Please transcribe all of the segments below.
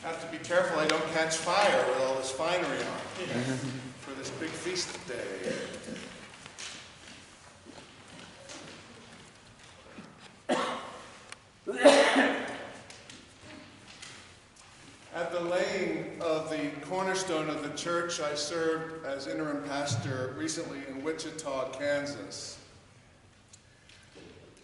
have to be careful I don't catch fire with all this finery on for this big feast day. At the laying of the cornerstone of the church, I served as interim pastor recently in Wichita, Kansas.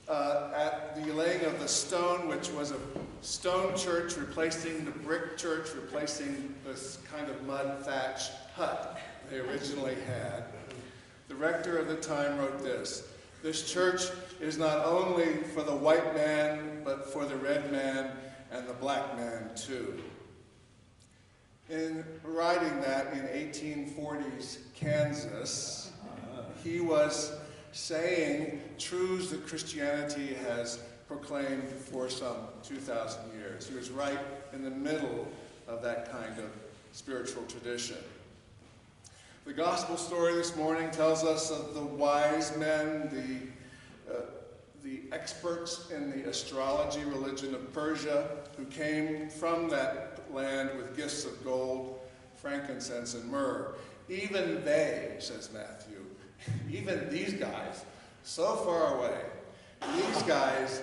At the laying of the stone, which was a stone church replacing the brick church, replacing this kind of mud thatch hut they originally had, the rector of the time wrote this: "This church is not only for the white man, but for the red man and the black man too." In writing that in 1840s Kansas, he was saying truths that Christianity has proclaimed for some 2,000 years. He was right in the middle of that kind of spiritual tradition. The gospel story this morning tells us of the wise men, the experts in the astrology religion of Persia, who came from that land with gifts of gold, frankincense, and myrrh. Even they, says Matthew, even these guys, so far away, these guys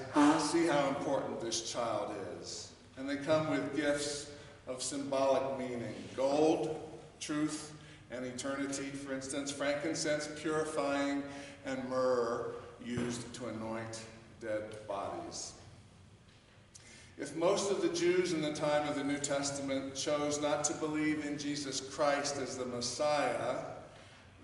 see how important this child is. And they come with gifts of symbolic meaning: gold, truth, and eternity, for instance, frankincense, purifying, and myrrh, used to anoint dead bodies. If most of the Jews in the time of the New Testament chose not to believe in Jesus Christ as the Messiah,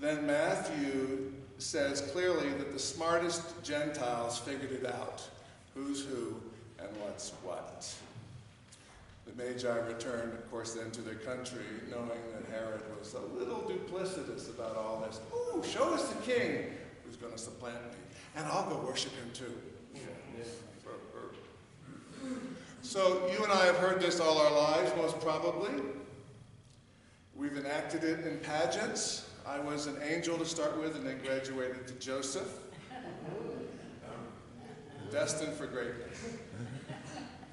then Matthew says clearly that the smartest Gentiles figured it out: who's who and what's what. The Magi returned, of course, then to their country, knowing that Herod was a little duplicitous about all this. "Ooh, show us the king who's going to supplant me, and I'll go worship him too." So you and I have heard this all our lives, most probably. We've enacted it in pageants. I was an angel to start with and then graduated to Joseph. Destined for greatness.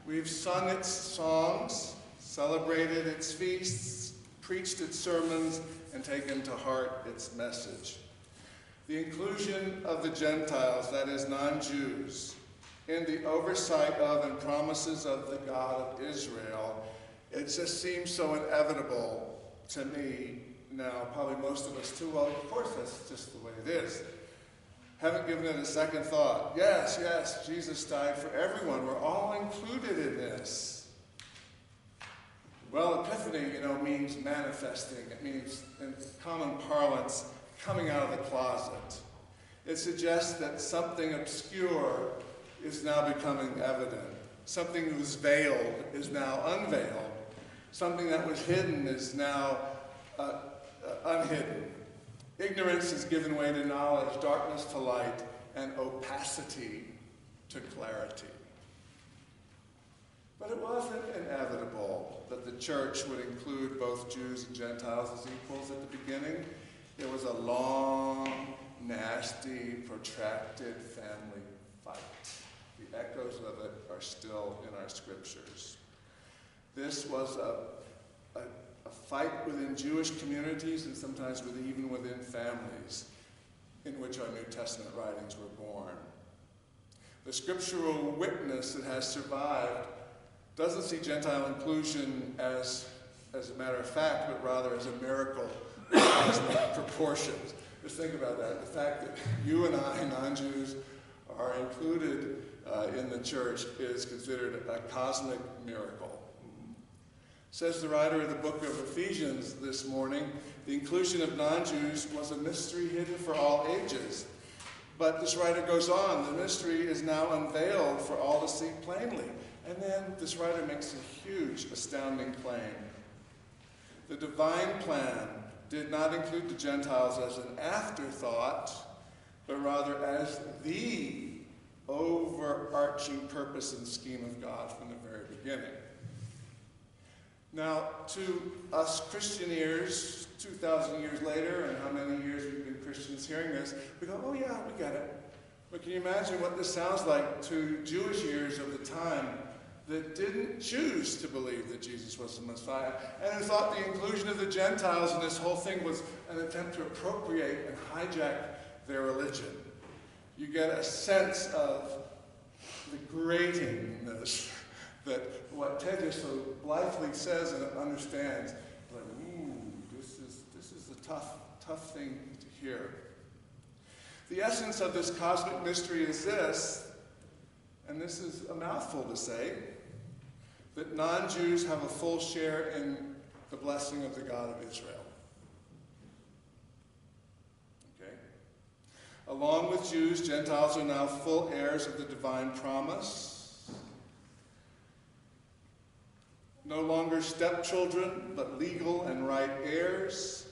We've sung its songs, celebrated its feasts, preached its sermons, and taken to heart its message. The inclusion of the Gentiles, that is, non-Jews, in the oversight of and promises of the God of Israel, it just seems so inevitable to me now, probably most of us too. Well, of course, that's just the way it is. Haven't given it a second thought. Yes, yes, Jesus died for everyone. We're all included in this. Well, Epiphany, means manifesting. It means, in common parlance, coming out of the closet. It suggests that something obscure is now becoming evident. Something that was veiled is now unveiled. Something that was hidden is now unhidden. Ignorance is given way to knowledge, darkness to light, and opacity to clarity. But it wasn't inevitable that the church would include both Jews and Gentiles as equals at the beginning. It was a long, nasty, protracted family fight. The echoes of it are still in our scriptures. This was a fight within Jewish communities and sometimes even within families in which our New Testament writings were born. The scriptural witness that has survived doesn't see Gentile inclusion as a matter of fact, but rather as a miracle of cosmic proportions. Just think about that. The fact that you and I, non-Jews, are included in the church is considered a cosmic miracle. Says the writer of the book of Ephesians this morning, the inclusion of non-Jews was a mystery hidden for all ages. But this writer goes on, the mystery is now unveiled for all to see plainly. And then this writer makes a huge, astounding claim. The divine plan did not include the Gentiles as an afterthought, but rather as the overarching purpose and scheme of God from the very beginning. Now, to us Christian ears, 2,000 years later, and how many years we've been Christians hearing this, we go, "Oh yeah, we get it." But can you imagine what this sounds like to Jewish ears of the time that didn't choose to believe that Jesus was the Messiah, and who thought the inclusion of the Gentiles in this whole thing was an attempt to appropriate and hijack their religion. You get a sense of the gratingness that what Ted just so blithely says and understands. Like, ooh, this is a tough thing to hear. The essence of this cosmic mystery is this, and this is a mouthful to say, that non-Jews have a full share in the blessing of the God of Israel. Okay? Along with Jews, Gentiles are now full heirs of the divine promise. No longer stepchildren, but legal and right heirs.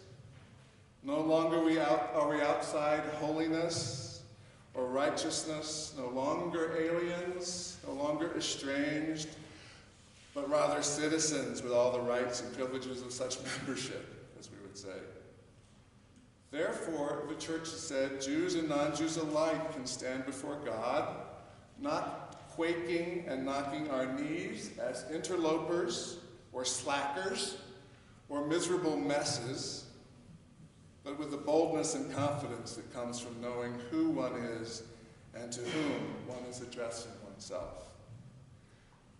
No longer are we outside holiness or righteousness, no longer aliens, no longer estranged, but rather citizens with all the rights and privileges of such membership, as we would say. Therefore, the church has said, Jews and non-Jews alike can stand before God, not quaking and knocking our knees as interlopers or slackers or miserable messes, but with the boldness and confidence that comes from knowing who one is and to whom one is addressing oneself.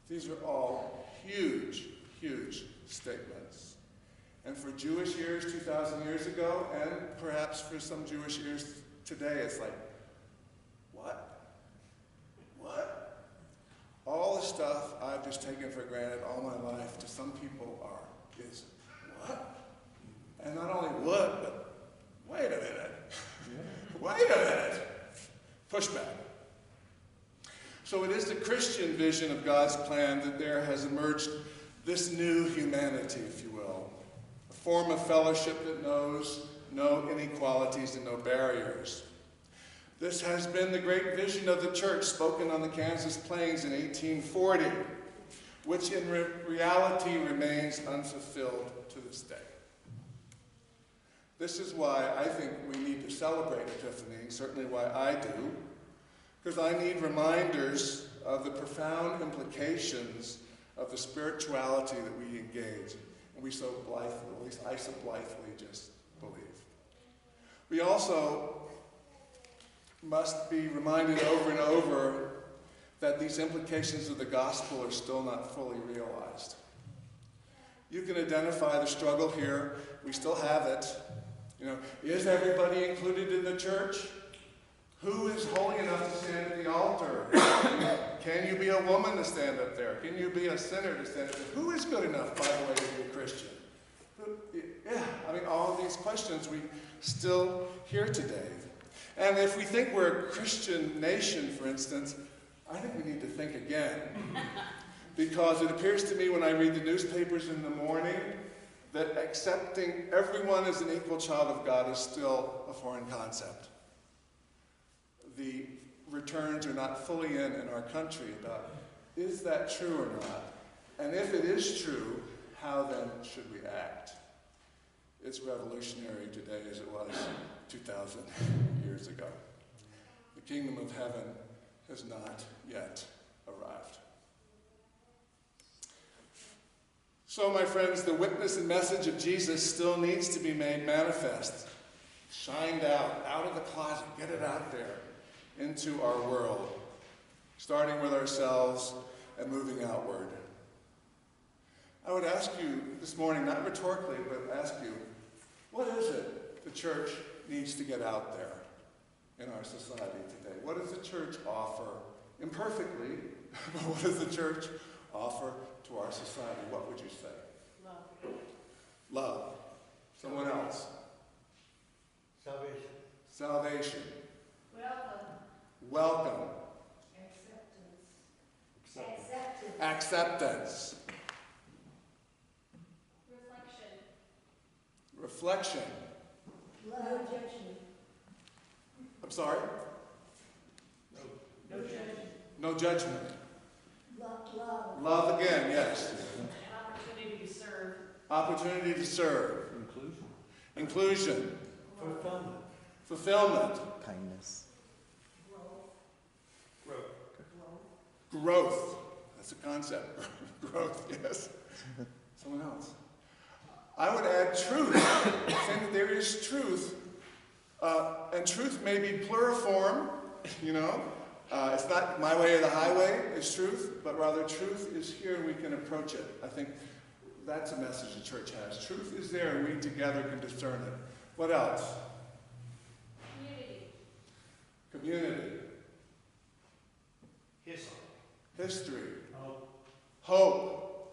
These are all huge, huge statements. And for Jewish ears 2,000 years ago, and perhaps for some Jewish ears today, it's like, what? What? All the stuff I've just taken for granted all my life, to some people is what? And not only what, but wait a minute. Wait a minute. Pushback. So it is the Christian vision of God's plan that there has emerged this new humanity, if you will, a form of fellowship that knows no inequalities and no barriers. This has been the great vision of the church spoken on the Kansas plains in 1840, which in reality remains unfulfilled to this day. This is why I think we need to celebrate Epiphany, certainly why I do, because I need reminders of the profound implications of the spirituality that we engage, and we so blithely, at least I so blithely just believe. We also must be reminded over and over that these implications of the gospel are still not fully realized. You can identify the struggle here. We still have it. You know, is everybody included in the church? Who is holy enough to stand at the altar? Can you be a woman to stand up there? Can you be a sinner to stand up there? Who is good enough, by the way, to be a Christian? Yeah, I mean, all of these questions we still hear today. And if we think we're a Christian nation, for instance, I think we need to think again. Because it appears to me when I read the newspapers in the morning that accepting everyone as an equal child of God is still a foreign concept. The returns are not fully in our country about, is that true or not? And if it is true, how then should we act? It's revolutionary today as it was 2,000 years ago. The kingdom of heaven has not yet arrived. So, my friends, the witness and message of Jesus still needs to be made manifest, shined out of the closet, get it out there into our world, starting with ourselves and moving outward. I would ask you this morning, not rhetorically, but ask you, what is it the church needs to get out there in our society today? What does the church offer, imperfectly, but what does the church offer to our society? What would you say? Love. Love. Someone else? Salvation. Salvation. Welcome. Welcome. Acceptance. Acceptance. Reflection. Love. No judgment. I'm sorry? No judgment. No judgment. Love. Love again, yes. Opportunity to serve. Opportunity to serve. Inclusion. Fulfillment. Kindness. Growth. Growth. That's a concept. Growth, yes. Someone else. I would add truth. I think there is truth. And truth may be pluriform, you know. It's not my way or the highway is truth, but rather truth is here and we can approach it. I think that's a message the church has. Truth is there and we together can discern it. What else? Community. History. Hope.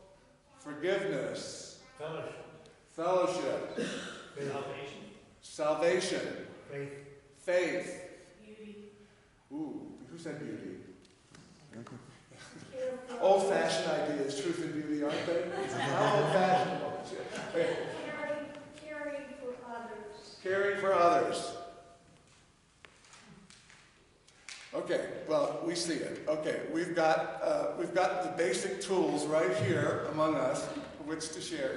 Forgiveness. Fellowship. Salvation. Faith. Beauty. Ooh, who said beauty? Old-fashioned ideas, truth and beauty, aren't they? How old-fashioned? Caring for others. Caring for others. Okay, well, we see it. Okay, we've got the basic tools right here among us for which to share.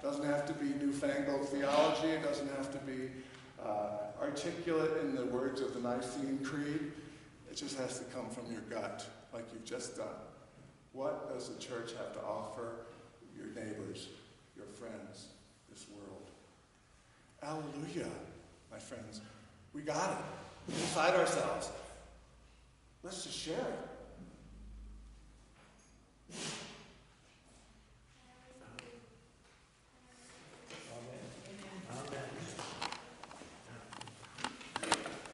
Doesn't have to be newfangled theology. It doesn't have to be articulate in the words of the Nicene Creed. It just has to come from your gut, like you've just done. What does the church have to offer your neighbors, your friends, this world? Hallelujah, my friends. We got it. Inside ourselves. Let's just share it.